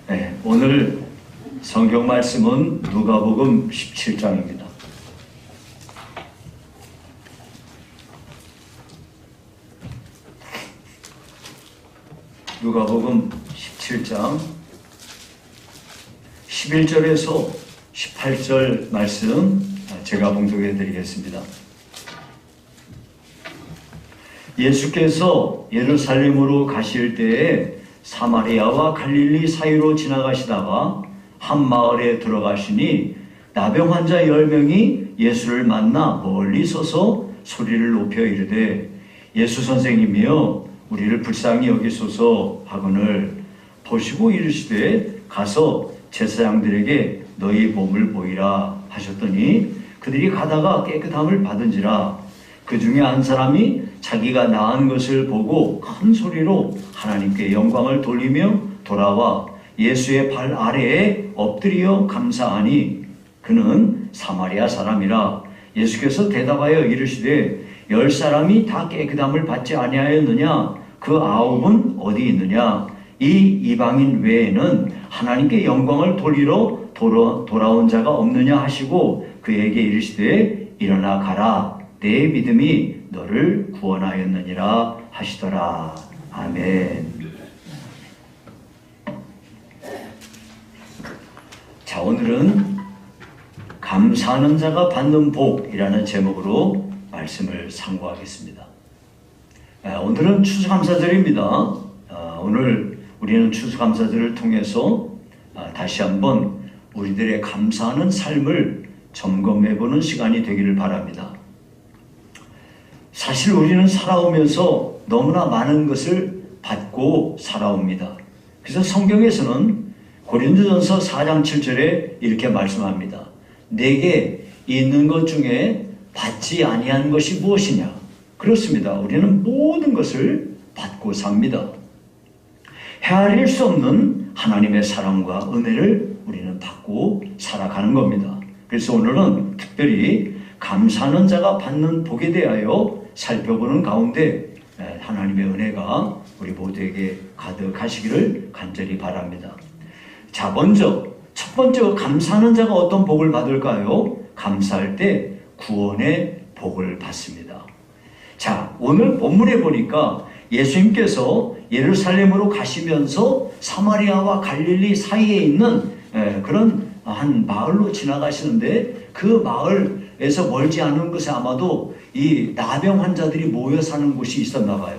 네, 오늘 성경 말씀은 누가복음 17장입니다. 누가복음 17장 11절에서 18절 말씀 제가 봉독해 드리겠습니다. 예수께서 예루살렘으로 가실 때에 사마리아와 갈릴리 사이로 지나가시다가 한 마을에 들어가시니 나병 환자 10명이 예수를 만나 멀리 서서 소리를 높여 이르되 예수 선생님이여 우리를 불쌍히 여기소서 하거늘 보시고 이르시되 가서 제사장들에게 너희 몸을 보이라 하셨더니 그들이 가다가 깨끗함을 받은지라. 그 중에 한 사람이 자기가 나은 것을 보고 큰 소리로 하나님께 영광을 돌리며 돌아와 예수의 발 아래에 엎드려 감사하니 그는 사마리아 사람이라. 예수께서 대답하여 이르시되 10사람이 다 깨끗함을 받지 아니하였느냐? 그 9은 어디 있느냐? 이 이방인 외에는 하나님께 영광을 돌리러 돌아온 자가 없느냐 하시고 그에게 이르시되 일어나 가라. 내 믿음이 너를 구원하였느니라 하시더라. 아멘. 자, 오늘은 감사하는 자가 받는 복이라는 제목으로 말씀을 상고하겠습니다. 오늘은 추수감사절입니다. 오늘 우리는 추수감사절을 통해서 다시 한번 우리들의 감사하는 삶을 점검해보는 시간이 되기를 바랍니다. 사실 우리는 살아오면서 너무나 많은 것을 받고 살아옵니다. 그래서 성경에서는 고린도전서 4장 7절에 이렇게 말씀합니다. 내게 있는 것 중에 받지 아니한 것이 무엇이냐? 그렇습니다. 우리는 모든 것을 받고 삽니다. 헤아릴 수 없는 하나님의 사랑과 은혜를 우리는 받고 살아가는 겁니다. 그래서 오늘은 특별히 감사하는 자가 받는 복에 대하여 살펴보는 가운데 하나님의 은혜가 우리 모두에게 가득하시기를 간절히 바랍니다. 자, 먼저 첫 번째 감사하는 자가 어떤 복을 받을까요? 감사할 때 구원의 복을 받습니다. 자, 오늘 본문에 보니까 예수님께서 예루살렘으로 가시면서 사마리아와 갈릴리 사이에 있는 그런 한 마을로 지나가시는데 그 마을에서 멀지 않은 곳에 아마도 이 나병 환자들이 모여 사는 곳이 있었나 봐요.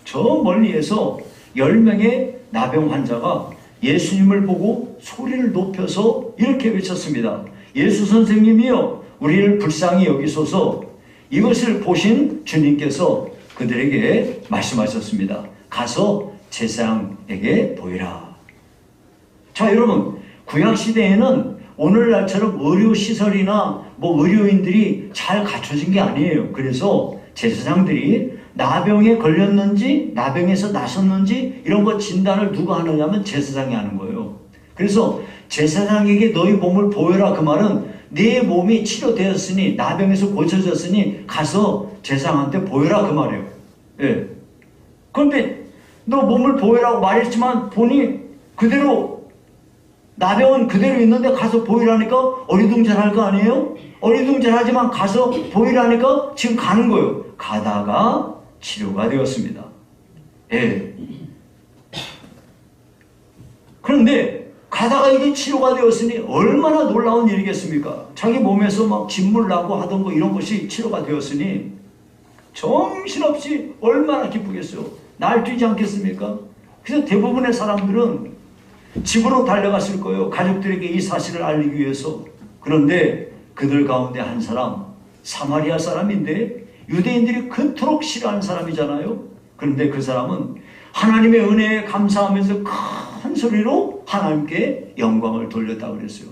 저 멀리에서 10명의 나병 환자가 예수님을 보고 소리를 높여서 이렇게 외쳤습니다. 예수 선생님이여 우리를 불쌍히 여기소서. 이것을 보신 주님께서 그들에게 말씀하셨습니다. 가서 제사장에게 보이라. 자, 여러분, 구약시대에는 오늘날처럼 의료시설이나 의료인들이 잘 갖춰진 게 아니에요. 그래서 제사장들이 나병에 걸렸는지 나병에서 나섰는지 이런 거 진단을 누가 하느냐면 제사장이 하는 거예요. 그래서 제사장에게 너희 몸을 보여라. 그 말은 네 몸이 치료되었으니 나병에서 고쳐졌으니 가서 제사장한테 보여라 그 말이에요. 예. 그런데 너 몸을 보여라고 말했지만 보니 그대로 나병은 그대로 있는데 가서 보이라니까 어리둥절할 거 아니에요? 어리둥절하지만 가서 보이라니까 지금 가는 거예요. 가다가 치료가 되었습니다. 예. 그런데 가다가 이게 치료가 되었으니 얼마나 놀라운 일이겠습니까? 자기 몸에서 막 진물 나고 하던 거 이런 것이 치료가 되었으니 정신없이 얼마나 기쁘겠어요. 날뛰지 않겠습니까? 그래서 대부분의 사람들은 집으로 달려갔을 거예요. 가족들에게 이 사실을 알리기 위해서. 그런데 그들 가운데 한 사람, 사마리아 사람인데 유대인들이 그토록 싫어하는 사람이잖아요. 그런데 그 사람은 하나님의 은혜에 감사하면서 큰 소리로 하나님께 영광을 돌렸다고 그랬어요.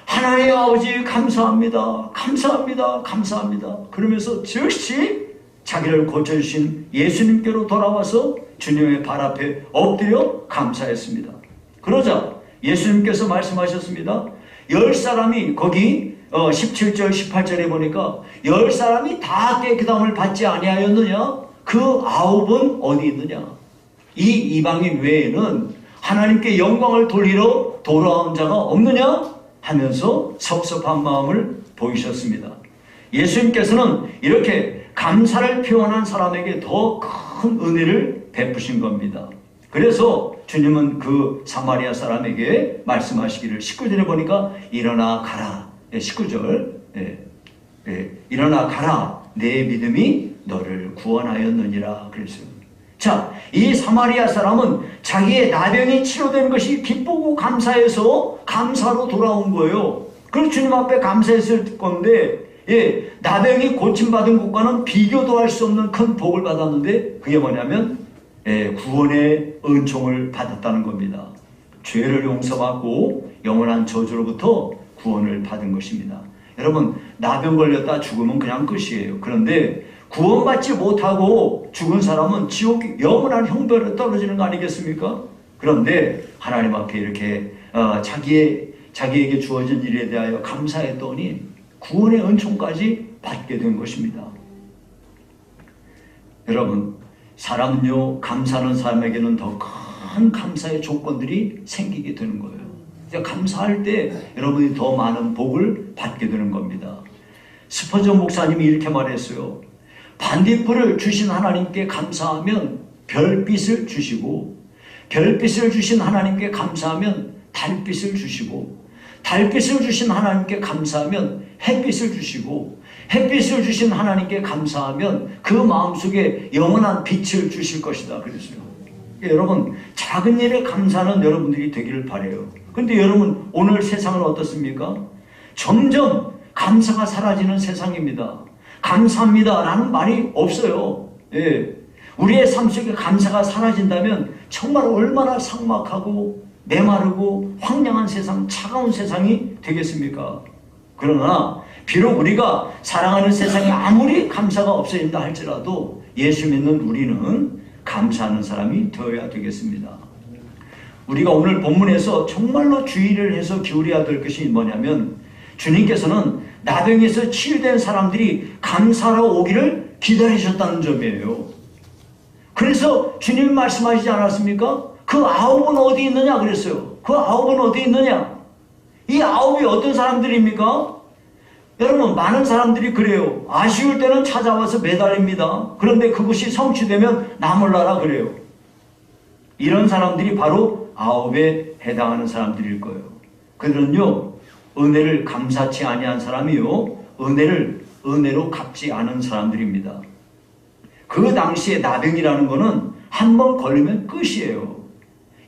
하나님 아버지 감사합니다. 감사합니다. 감사합니다. 그러면서 즉시 자기를 고쳐주신 예수님께로 돌아와서 주님의 발 앞에 엎드려 감사했습니다. 그러자 예수님께서 말씀하셨습니다. 10사람이 거기 17절 18절에 보니까 10사람이 다 깨끗함을 받지 아니하였느냐? 그 9은 어디 있느냐? 이 이방인 외에는 하나님께 영광을 돌리러 돌아온 자가 없느냐 하면서 섭섭한 마음을 보이셨습니다. 예수님께서는 이렇게 감사를 표현한 사람에게 더 큰 은혜를 베푸신 겁니다. 그래서 주님은 그 사마리아 사람에게 말씀하시기를 19절에 보니까 일어나 가라. 19절 일어나 가라. 내 믿음이 너를 구원하였느니라 그랬어요. 자, 이 사마리아 사람은 자기의 나병이 치료된 것이 기쁘고 감사해서 감사로 돌아온 거예요. 그래서 주님 앞에 감사했을 건데 나병이 고침받은 것과는 비교도 할 수 없는 큰 복을 받았는데 그게 뭐냐면 구원의 은총을 받았다는 겁니다. 죄를 용서받고 영원한 저주로부터 구원을 받은 것입니다. 여러분, 나병 걸렸다 죽으면 그냥 끝이에요. 그런데 구원받지 못하고 죽은 사람은 지옥 영원한 형벌에 떨어지는 거 아니겠습니까? 그런데 하나님 앞에 이렇게 자기에게 주어진 일에 대하여 감사했더니 구원의 은총까지 받게 된 것입니다. 여러분, 사람은요, 감사하는 사람에게는 더 큰 감사의 조건들이 생기게 되는 거예요. 감사할 때 여러분이 더 많은 복을 받게 되는 겁니다. 스퍼전 목사님이 이렇게 말했어요. 반딧불을 주신 하나님께 감사하면 별빛을 주시고, 별빛을 주신 하나님께 감사하면 달빛을 주시고, 달빛을 주신 하나님께 감사하면 햇빛을 주시고, 햇빛을 주신 하나님께 감사하면 그 마음속에 영원한 빛을 주실 것이다 그랬어요. 여러분, 작은 일에 감사하는 여러분들이 되기를 바라요. 그런데 여러분, 오늘 세상은 어떻습니까? 점점 감사가 사라지는 세상입니다. 감사합니다 라는 말이 없어요. 우리의 삶 속에 감사가 사라진다면 정말 얼마나 삭막하고 메마르고 황량한 세상, 차가운 세상이 되겠습니까? 그러나 비록 우리가 사랑하는 세상에 아무리 감사가 없어진다 할지라도 예수 믿는 우리는 감사하는 사람이 되어야 되겠습니다. 우리가 오늘 본문에서 정말로 주의를 해서 기울여야 될 것이 뭐냐면, 주님께서는 나병에서 치유된 사람들이 감사하러 오기를 기다리셨다는 점이에요. 그래서 주님 말씀하시지 않았습니까? 그 9은 어디 있느냐 그랬어요. 그 9은 어디 있느냐? 이 9이 어떤 사람들입니까? 여러분, 많은 사람들이 그래요. 아쉬울 때는 찾아와서 매달립니다. 그런데 그것이 성취되면 나 몰라라 그래요. 이런 사람들이 바로 9에 해당하는 사람들일 거예요. 그들은요, 은혜를 감사치 아니한 사람이요, 은혜를 은혜로 갚지 않은 사람들입니다. 그 당시에 나병이라는 거는 한 번 걸리면 끝이에요.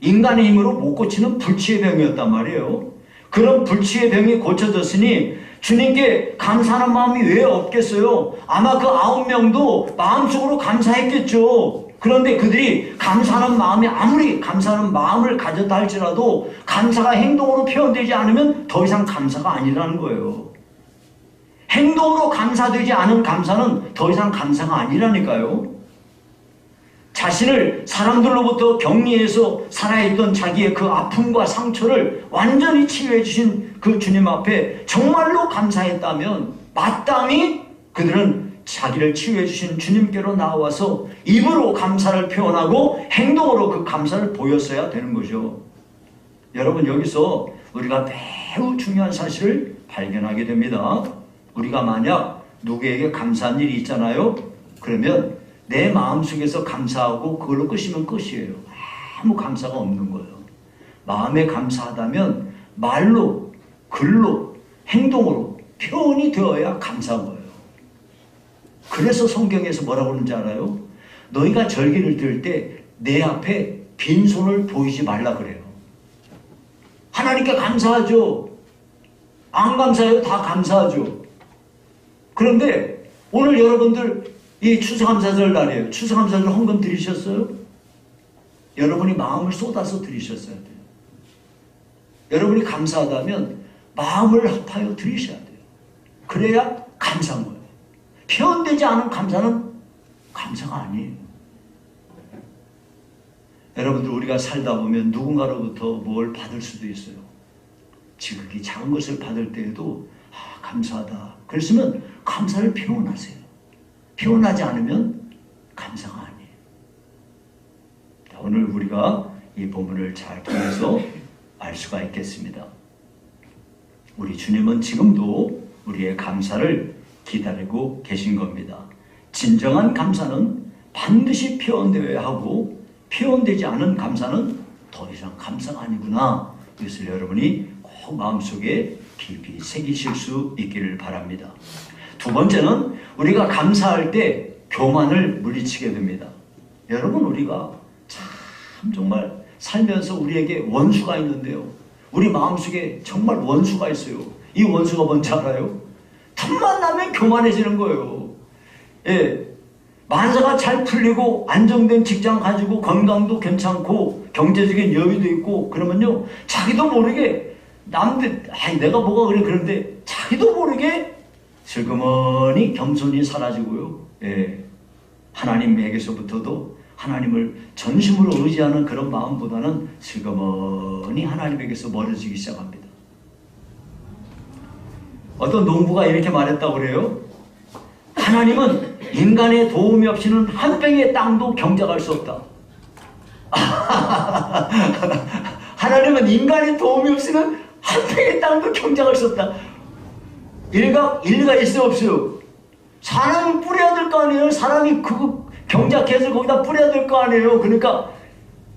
인간의 힘으로 못 고치는 불치의 병이었단 말이에요. 그런 불치의 병이 고쳐졌으니 주님께 감사하는 마음이 왜 없겠어요? 아마 그 9명도 마음속으로 감사했겠죠. 그런데 그들이 감사하는 마음이 아무리 감사하는 마음을 가졌다 할지라도 감사가 행동으로 표현되지 않으면 더 이상 감사가 아니라는 거예요. 행동으로 감사되지 않은 감사는 더 이상 감사가 아니라니까요. 자신을 사람들로부터 격리해서 살아있던 자기의 그 아픔과 상처를 완전히 치유해 주신 그 주님 앞에 정말로 감사했다면 마땅히 그들은 자기를 치유해 주신 주님께로 나와서 입으로 감사를 표현하고 행동으로 그 감사를 보였어야 되는 거죠. 여러분, 여기서 우리가 매우 중요한 사실을 발견하게 됩니다. 우리가 만약 누구에게 감사한 일이 있잖아요. 그러면 내 마음속에서 감사하고 그걸로 끝이면 끝이에요. 아무 감사가 없는 거예요. 마음에 감사하다면 말로, 글로, 행동으로 표현이 되어야 감사한 거예요. 그래서 성경에서 뭐라고 그러는지 알아요? 너희가 절기를 들 때 내 앞에 빈손을 보이지 말라 그래요. 하나님께 감사하죠. 안 감사해요? 다 감사하죠. 그런데 오늘 여러분들 이 추수감사절 날이에요. 추수감사절 헌금 드리셨어요? 여러분이 마음을 쏟아서 드리셨어야 돼요. 여러분이 감사하다면 마음을 합하여 드리셔야 돼요. 그래야 감사한 거예요. 표현되지 않은 감사는 감사가 아니에요. 여러분들, 우리가 살다 보면 누군가로부터 뭘 받을 수도 있어요. 지극히 작은 것을 받을 때에도 감사하다 그랬으면 감사를 표현하세요. 표현하지 않으면 감사가 아니에요. 오늘 우리가 이 본문을 잘 통해서 알 수가 있겠습니다. 우리 주님은 지금도 우리의 감사를 기다리고 계신 겁니다. 진정한 감사는 반드시 표현되어야 하고 표현되지 않은 감사는 더 이상 감사가 아니구나. 이것을 여러분이 꼭 마음속에 깊이 새기실 수 있기를 바랍니다. 두 번째는 우리가 감사할 때 교만을 물리치게 됩니다. 여러분, 우리가 참 정말 살면서 우리에게 원수가 있는데요. 우리 마음속에 정말 원수가 있어요. 이 원수가 뭔지 알아요? 틈만 나면 교만해지는 거예요. 예, 만사가 잘 풀리고 안정된 직장 가지고 건강도 괜찮고 경제적인 여유도 있고 그러면요, 자기도 모르게 남들 내가 뭐가 그래 그런데 자기도 모르게 슬그머니 겸손이 사라지고요. 예, 하나님에게서부터도 하나님을 전심으로 의지하는 그런 마음보다는 슬그머니 하나님에게서 멀어지기 시작합니다. 어떤 농부가 이렇게 말했다고 그래요. 하나님은 인간의 도움이 없이는 한 평의 땅도 경작할 수 없다. 하나님은 인간의 도움이 없이는 한 평의 땅도 경작할 수 없다. 일가 있어요, 없어요? 사람이 뿌려야 될 거 아니에요? 사람이 그거 경작해서 거기다 뿌려야 될 거 아니에요? 그러니까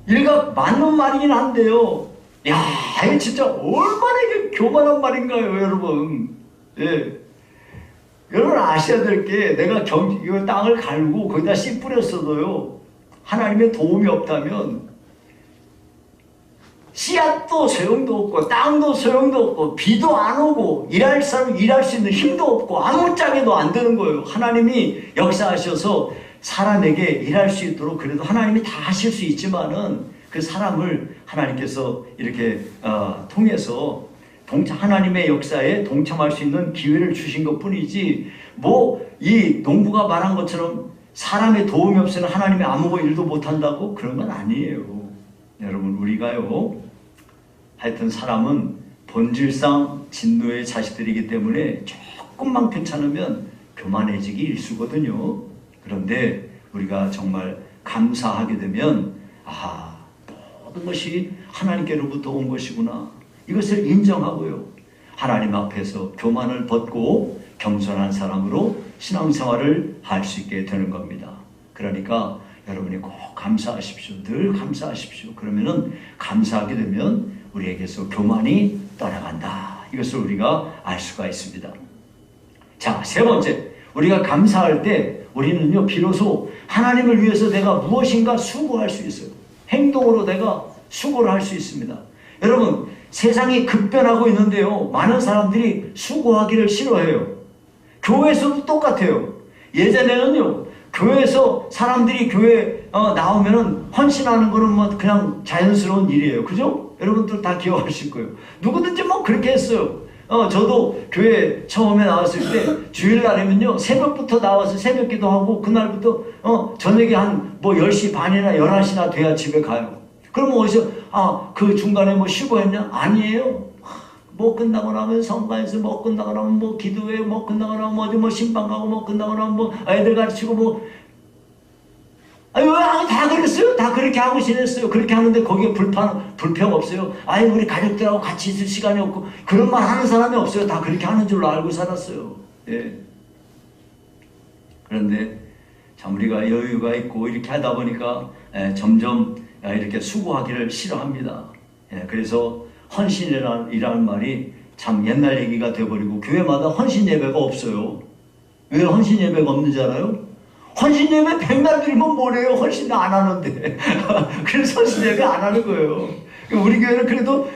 일각 맞는 말이긴 한데요. 야, 이게 진짜 얼마나 이게 교만한 말인가요, 여러분? 예. 여러분 아셔야 될 게, 내가 이거 땅을 갈고 거기다 씨 뿌렸어도요, 하나님의 도움이 없다면 씨앗도 소용도 없고 땅도 소용도 없고 비도 안 오고 일할 사람 일할 수 있는 힘도 없고 아무짝에도 안 되는 거예요. 하나님이 역사하셔서 사람에게 일할 수 있도록 그래도 하나님이 다 하실 수 있지만은 그 사람을 하나님께서 이렇게 통해서 하나님의 역사에 동참할 수 있는 기회를 주신 것 뿐이지, 뭐 이 농부가 말한 것처럼 사람의 도움이 없으면 하나님이 아무 일도 못한다고? 그런 건 아니에요. 여러분, 우리가요, 하여튼 사람은 본질상 진노의 자식들이기 때문에 조금만 괜찮으면 교만해지기 일쑤거든요. 그런데 우리가 정말 감사하게 되면, 모든 것이 하나님께로부터 온 것이구나, 이것을 인정하고요, 하나님 앞에서 교만을 벗고 겸손한 사람으로 신앙생활을 할 수 있게 되는 겁니다. 그러니까 여러분이 꼭 감사하십시오. 늘 감사하십시오. 그러면은 감사하게 되면 우리에게서 교만이 떠나간다. 이것을 우리가 알 수가 있습니다. 자, 세 번째, 우리가 감사할 때 우리는요, 비로소 하나님을 위해서 내가 무엇인가 수고할 수 있어요. 행동으로 내가 수고를 할 수 있습니다. 여러분, 세상이 급변하고 있는데요, 많은 사람들이 수고하기를 싫어해요. 교회에서도 똑같아요. 예전에는요, 교회에서 사람들이 교회 나오면은 헌신하는 거는 뭐 그냥 자연스러운 일이에요. 그죠? 여러분들 다 기억하실 거예요. 누구든지 뭐 그렇게 했어요. 저도 교회 처음에 나왔을 때 주일날이면요, 새벽부터 나와서 새벽 기도하고 그날부터 저녁에 한 뭐 10시 반이나 11시나 돼야 집에 가요. 그러면 어디서 그 중간에 뭐 쉬고 했냐? 아니에요. 뭐 끝나고 나면 성가에서 뭐 끝나고 나면 뭐 기도회 뭐 끝나고 나면 어디 뭐 신방 가고 뭐 끝나고 나면 뭐 애들 가르치고 뭐 다 그랬어요. 다 그렇게 하고 지냈어요. 그렇게 하는데 거기에 불평 없어요. 우리 가족들하고 같이 있을 시간이 없고 그런 말 하는 사람이 없어요. 다 그렇게 하는 줄로 알고 살았어요. 예. 그런데 참 우리가 여유가 있고 이렇게 하다 보니까 점점 이렇게 수고하기를 싫어합니다. 그래서 헌신이라는 말이 참 옛날 얘기가 되어버리고 교회마다 헌신 예배가 없어요. 왜 헌신 예배가 없는지 알아요? 헌신 예배 백날 드리면 뭐래요? 헌신 안 하는데. 그래서 헌신 예배 안 하는 거예요. 우리 교회는 그래도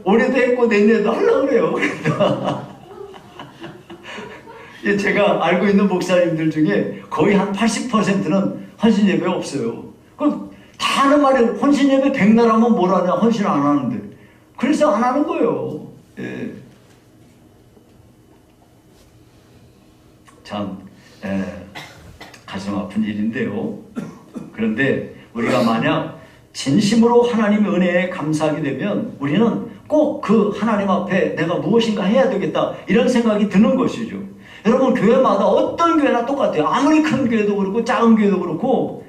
올해도 했고 내년에도 하려고 그래요. 제가 알고 있는 목사님들 중에 거의 한 80%는 헌신 예배가 없어요. 그럼 다 하는 말이 헌신 예배 백날 하면 뭐라냐? 헌신 안 하는데. 그래서 안 하는 거예요. 예. 참 가슴 아픈 일인데요. 그런데 우리가 만약 진심으로 하나님의 은혜에 감사하게 되면 우리는 꼭 그 하나님 앞에 내가 무엇인가 해야 되겠다, 이런 생각이 드는 것이죠. 여러분, 교회마다 어떤 교회나 똑같아요. 아무리 큰 교회도 그렇고 작은 교회도 그렇고,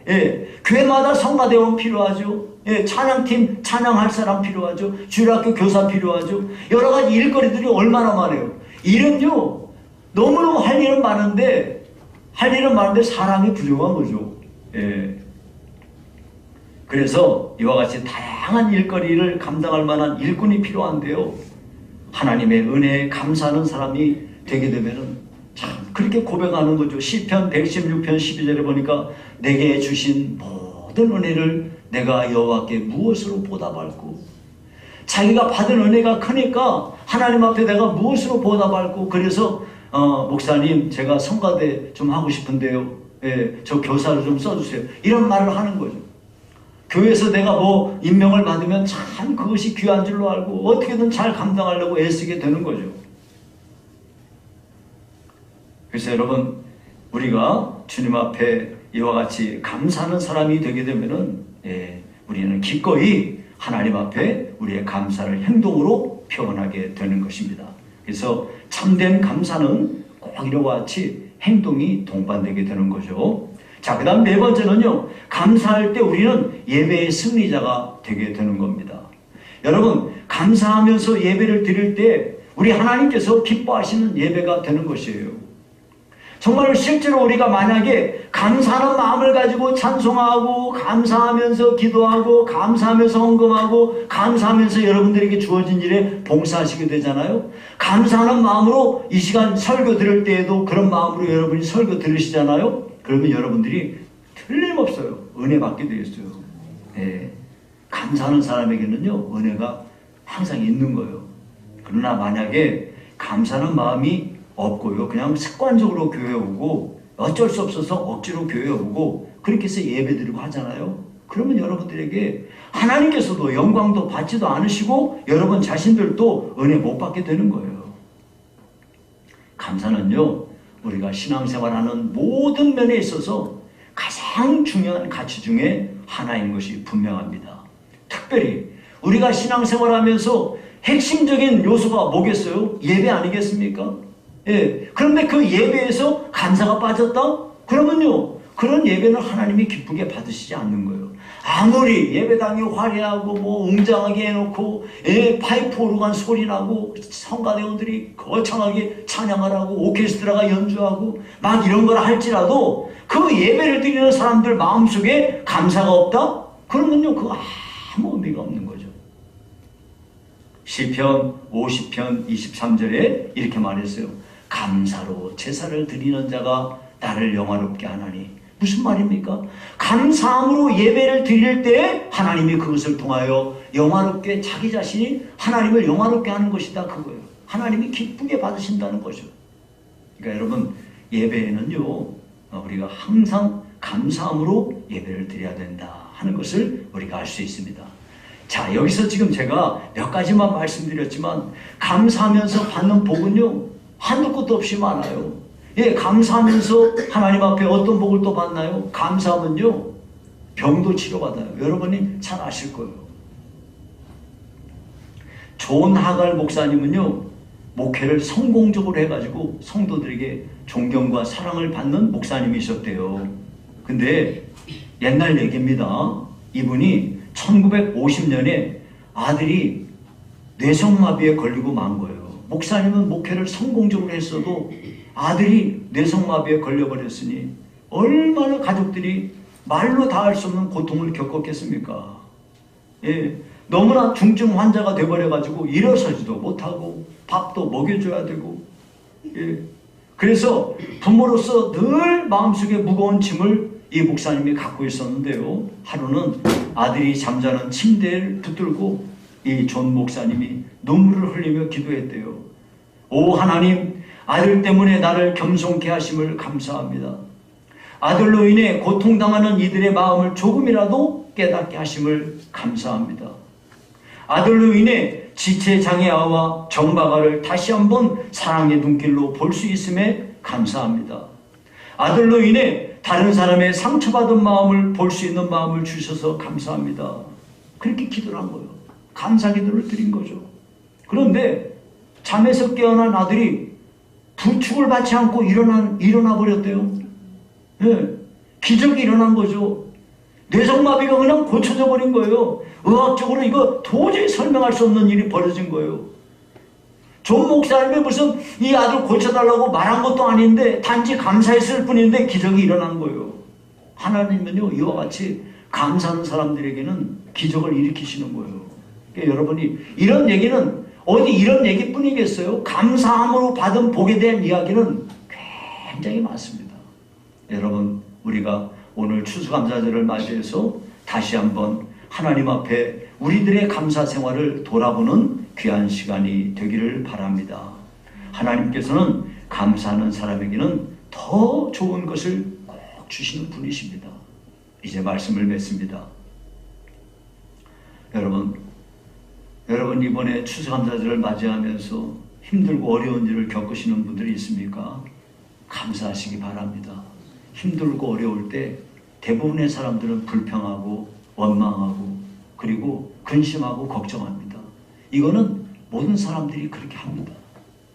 교회마다 성가대원 필요하죠. 예, 찬양팀 찬양할 사람 필요하죠. 주일학교 교사 필요하죠. 여러 가지 일거리들이 얼마나 많아요. 일은요 너무너무 할 일은 많은데 사람이 부족한 거죠. 예. 그래서 이와 같이 다양한 일거리를 감당할 만한 일꾼이 필요한데요. 하나님의 은혜에 감사하는 사람이 되게 되면은 참 그렇게 고백하는 거죠. 시편 116편 12절에 보니까 내게 주신 모든 은혜를 내가 여호와께 무엇으로 보답할고, 자기가 받은 은혜가 크니까 하나님 앞에 내가 무엇으로 보답할고, 그래서 목사님 제가 성가대 좀 하고 싶은데요. 예, 저 교사를 좀 써주세요. 이런 말을 하는 거죠. 교회에서 내가 뭐 임명을 받으면 참 그것이 귀한 줄로 알고 어떻게든 잘 감당하려고 애쓰게 되는 거죠. 그래서 여러분, 우리가 주님 앞에 이와 같이 감사하는 사람이 되게 되면은 우리는 기꺼이 하나님 앞에 우리의 감사를 행동으로 표현하게 되는 것입니다. 그래서 참된 감사는 꼭 이와 같이 행동이 동반되게 되는 거죠. 자, 그 다음 네 번째는요, 감사할 때 우리는 예배의 승리자가 되게 되는 겁니다. 여러분, 감사하면서 예배를 드릴 때 우리 하나님께서 기뻐하시는 예배가 되는 것이에요. 정말 실제로 우리가 만약에 감사하는 마음을 가지고 찬송하고, 감사하면서 기도하고, 감사하면서 헌금하고, 감사하면서 여러분들에게 주어진 일에 봉사하시게 되잖아요. 감사하는 마음으로 이 시간 설교 들을 때에도 그런 마음으로 여러분이 설교 들으시잖아요. 그러면 여러분들이 틀림없어요. 은혜 받게 되겠어요. 네. 감사하는 사람에게는요, 은혜가 항상 있는 거예요. 그러나 만약에 감사하는 마음이 없고요, 그냥 습관적으로 교회 오고 어쩔 수 없어서 억지로 교회 오고 그렇게 해서 예배 드리고 하잖아요. 그러면 여러분들에게 하나님께서도 영광도 받지도 않으시고 여러분 자신들도 은혜 못 받게 되는 거예요. 감사는요, 우리가 신앙생활하는 모든 면에 있어서 가장 중요한 가치 중에 하나인 것이 분명합니다. 특별히 우리가 신앙생활하면서 핵심적인 요소가 뭐겠어요? 예배 아니겠습니까? 예. 그런데 그 예배에서 감사가 빠졌다? 그러면요, 그런 예배는 하나님이 기쁘게 받으시지 않는 거예요. 아무리 예배당이 화려하고 뭐 웅장하게 해놓고 파이프 오르간 소리 나고 성가대원들이 거창하게 찬양을 하고 오케스트라가 연주하고 막 이런 걸 할지라도 그 예배를 드리는 사람들 마음속에 감사가 없다? 그러면요, 그거 아무 의미가 없는 거죠. 시편 50편 23절에 이렇게 말했어요. 감사로 제사를 드리는 자가 나를 영화롭게 하나니. 무슨 말입니까? 감사함으로 예배를 드릴 때 하나님이 그것을 통하여 영화롭게, 자기 자신이 하나님을 영화롭게 하는 것이다, 그거예요. 하나님이 기쁘게 받으신다는 거죠. 그러니까 여러분, 예배에는요, 우리가 항상 감사함으로 예배를 드려야 된다 하는 것을 우리가 알 수 있습니다. 자, 여기서 지금 제가 몇 가지만 말씀드렸지만 감사하면서 받는 복은요, 한도 끝도 없이 많아요. 예, 감사하면서 하나님 앞에 어떤 복을 또 받나요? 감사하면요, 병도 치료받아요. 여러분이 잘 아실 거예요. 존 하갈 목사님은요, 목회를 성공적으로 해가지고 성도들에게 존경과 사랑을 받는 목사님이셨대요. 근데 옛날 얘기입니다. 이분이 1950년에 아들이 뇌성마비에 걸리고 만 거예요. 목사님은 목회를 성공적으로 했어도 아들이 뇌성마비에 걸려버렸으니 얼마나 가족들이 말로 다 할 수 없는 고통을 겪었겠습니까? 예, 너무나 중증 환자가 돼버려가지고 일어서지도 못하고 밥도 먹여줘야 되고, 예, 그래서 부모로서 늘 마음속에 무거운 짐을 이 목사님이 갖고 있었는데요. 하루는 아들이 잠자는 침대를 붙들고 이 존 목사님이 눈물을 흘리며 기도했대요. 오 하나님, 아들 때문에 나를 겸손케 하심을 감사합니다. 아들로 인해 고통당하는 이들의 마음을 조금이라도 깨닫게 하심을 감사합니다. 아들로 인해 지체장애아와 정박아를 다시 한번 사랑의 눈길로 볼 수 있음에 감사합니다. 아들로 인해 다른 사람의 상처받은 마음을 볼 수 있는 마음을 주셔서 감사합니다. 그렇게 기도를 한 거예요. 감사 기도를 드린 거죠. 그런데 잠에서 깨어난 아들이 부축을 받지 않고 일어나 버렸대요. 예, 기적이 일어난 거죠. 뇌성마비가 그냥 고쳐져 버린 거예요. 의학적으로 이거 도저히 설명할 수 없는 일이 벌어진 거예요. 존 목사님이 무슨 이 아들 고쳐달라고 말한 것도 아닌데 단지 감사했을 뿐인데 기적이 일어난 거예요. 하나님은요, 이와 같이 감사하는 사람들에게는 기적을 일으키시는 거예요. 그러니까 여러분이 이런 얘기는 어디 이런 얘기뿐이겠어요? 감사함으로 받은 복에 대한 이야기는 굉장히 많습니다. 여러분, 우리가 오늘 추수감사절을 맞이해서 다시 한번 하나님 앞에 우리들의 감사 생활을 돌아보는 귀한 시간이 되기를 바랍니다. 하나님께서는 감사하는 사람에게는 더 좋은 것을 꼭 주시는 분이십니다. 이제 말씀을 맺습니다. 여러분 이번에 추수감사절을 맞이하면서 힘들고 어려운 일을 겪으시는 분들이 있습니까? 감사하시기 바랍니다. 힘들고 어려울 때 대부분의 사람들은 불평하고 원망하고 그리고 근심하고 걱정합니다. 이거는 모든 사람들이 그렇게 합니다.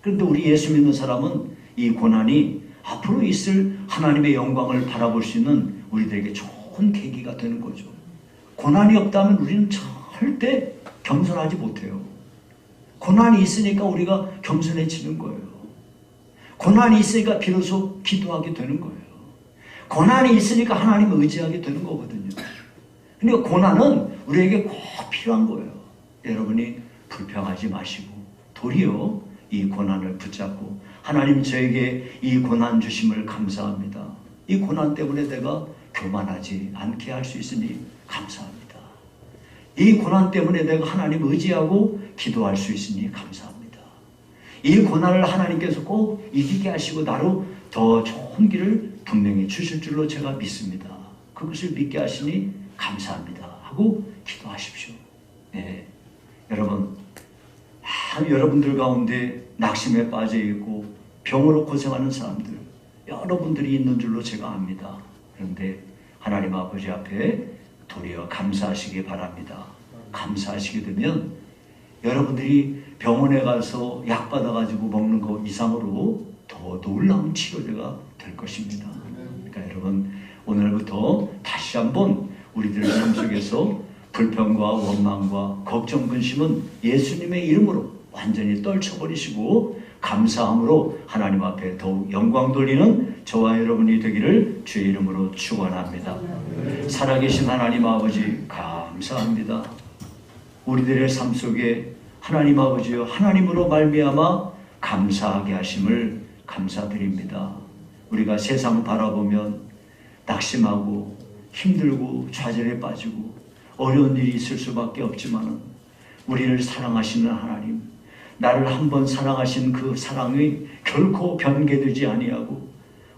그런데 우리 예수 믿는 사람은 이 고난이 앞으로 있을 하나님의 영광을 바라볼 수 있는 우리들에게 좋은 계기가 되는 거죠. 고난이 없다면 우리는 절대 겸손하지 못해요. 고난이 있으니까 우리가 겸손해지는 거예요. 고난이 있으니까 비로소 기도하게 되는 거예요. 고난이 있으니까 하나님을 의지하게 되는 거거든요. 그러니까 고난은 우리에게 꼭 필요한 거예요. 여러분이 불평하지 마시고 도리어 이 고난을 붙잡고 하나님 저에게 이 고난 주심을 감사합니다. 이 고난 때문에 내가 교만하지 않게 할 수 있으니 감사합니다. 이 고난 때문에 내가 하나님 의지하고 기도할 수 있으니 감사합니다. 이 고난을 하나님께서 꼭 이기게 하시고 나로 더 좋은 길을 분명히 주실 줄로 제가 믿습니다. 그것을 믿게 하시니 감사합니다 하고 기도하십시오. 네. 여러분들 가운데 낙심에 빠져 있고 병으로 고생하는 사람들 여러분들이 있는 줄로 제가 압니다. 그런데 하나님 아버지 앞에 도리어 감사하시기 바랍니다. 감사하시게 되면 여러분들이 병원에 가서 약 받아가지고 먹는 것 이상으로 더 놀라운 치료제가 될 것입니다. 그러니까 여러분 오늘부터 다시 한번 우리들 삶 속에서 불평과 원망과 걱정, 근심은 예수님의 이름으로 완전히 떨쳐버리시고 감사함으로 하나님 앞에 더욱 영광 돌리는 저와 여러분이 되기를 주의 이름으로 축원합니다. 살아계신 하나님 아버지 감사합니다. 우리들의 삶 속에 하나님 아버지여 하나님으로 말미암아 감사하게 하심을 감사드립니다. 우리가 세상 바라보면 낙심하고 힘들고 좌절에 빠지고 어려운 일이 있을 수밖에 없지만 우리를 사랑하시는 하나님, 나를 한번 사랑하신 그 사랑이 결코 변개되지 아니하고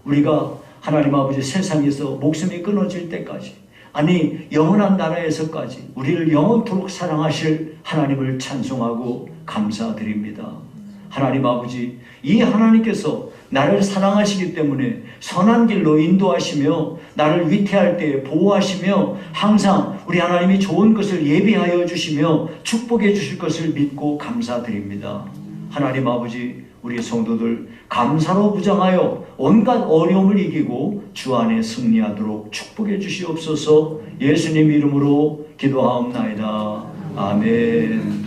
우리가 하나님 아버지 세상에서 목숨이 끊어질 때까지 아니 영원한 나라에서까지 우리를 영원토록 사랑하실 하나님을 찬송하고 감사드립니다. 하나님 아버지, 이 하나님께서 나를 사랑하시기 때문에 선한 길로 인도하시며 나를 위태할 때 보호하시며 항상 우리 하나님이 좋은 것을 예비하여 주시며 축복해 주실 것을 믿고 감사드립니다. 하나님 아버지, 우리 성도들 감사로 무장하여 온갖 어려움을 이기고 주 안에 승리하도록 축복해 주시옵소서. 예수님 이름으로 기도하옵나이다. 아멘.